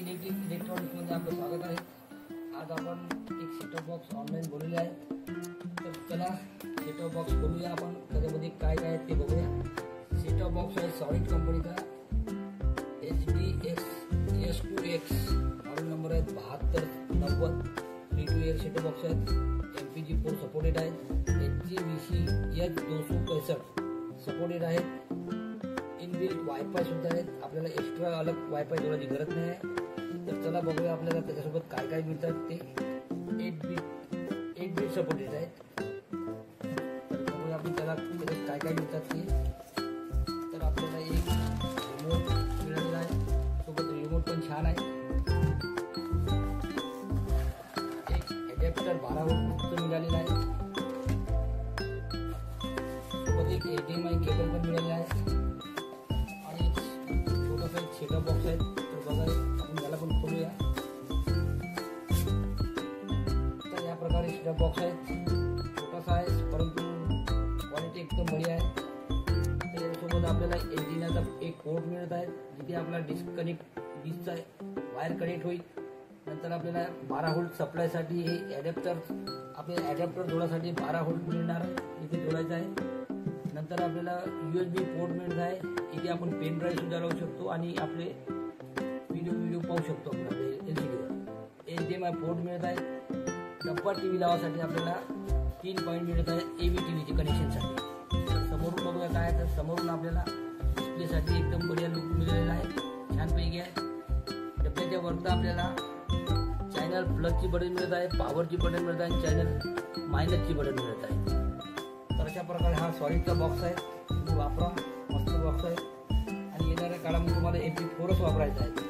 इलेक्ट्रॉनिक्समध्ये आपलं स्वागत आहे। आज आपण एक सेटअप बॉक्स ऑनलाईन बोलवले आहे, तर चला सेटअप बॉक्स बोलूया आपण। त्याच्यामध्ये काय काय ते बघूया। सेटअप बॉक्स आहे सॉलिड कंपनीचा HDX-S2X, मॉडेल नंबर आहे 7290। 3-2 सेटअप बॉक्स आहेत, MPG4 सपोर्टेड आहे, HGVC H265 सपोर्टेड आहे, इनबिल्ट वायफाय सुद्धा आहेत। आपल्याला एक्स्ट्रा अलग वायफाय जोडायची गरज नाही आहे। तर चला बघूया आपल्याला त्याच्यासोबत काय काय मिळतात ते। 8 बिट सपोर्टेड आहेत, तर बघूया आपण त्याला त्याच्यात काय काय मिळतात ते। तर आपल्याला एक रिमोट मिळालेला आहे, सोबत रिमोट पण छान आहे। एक अडॅप्टर 12 व्होल्टचं मिळालेलं आहे, सोबत एक HDMI केबल पण मिळालेला आहे आणि छोटासा एक सेटअप बॉक्स आहे। तर बघा आपण याला पण खोलूया। तर या प्रकारे सेटअप बॉक्स आहे, छोटासा आहे परंतु क्वालिटी एकदम बढिया आहे। त्याच्यासोबत आपल्याला एंजिनाचा एक पोर्ट मिळत आहे, जिथे आपला डिस्कचा वायर कनेक्ट होईल। नंतर आपल्याला 12 व्होल्ट सप्लायसाठी हे अडॅप्टर, आपल्याला अडॅप्टर जोडासाठी 12 व्होल्ट मिळणार आहे, इथे जोडायचं आहे। नंतर आपल्याला USB पोर्ट मिळत आहे, इथे आपण पेन ड्राईव्ह सुद्धा लावू शकतो आणि आपले व्हिडिओ पाहू शकतो आपण आपल्या LCDवर। HDMI पोर्ट मिळत आहे। डब्बा TV लावासाठी आपल्याला 3 पॉईंट मिळत आहे AV TVची कनेक्शनसाठी। समोरून बघूया काय आहे, तर समोरून आपल्याला डिस्प्लेसाठी एकदम बढिया लुक मिळालेला आहे, छानपैकी आहे। डब्याच्या वरती आपल्याला चॅनल प्लसची बटन मिळत आहे, पॉवरची बटन मिळत आहे आणि चॅनल मायनसची बटन मिळत आहे। तर अशा प्रकारे हा सॉलिडचा बॉक्स आहे, वापरा, मस्त बॉक्स आहे आणि येणाऱ्या काळामध्ये तुम्हाला MP4च वापरायचा आहे।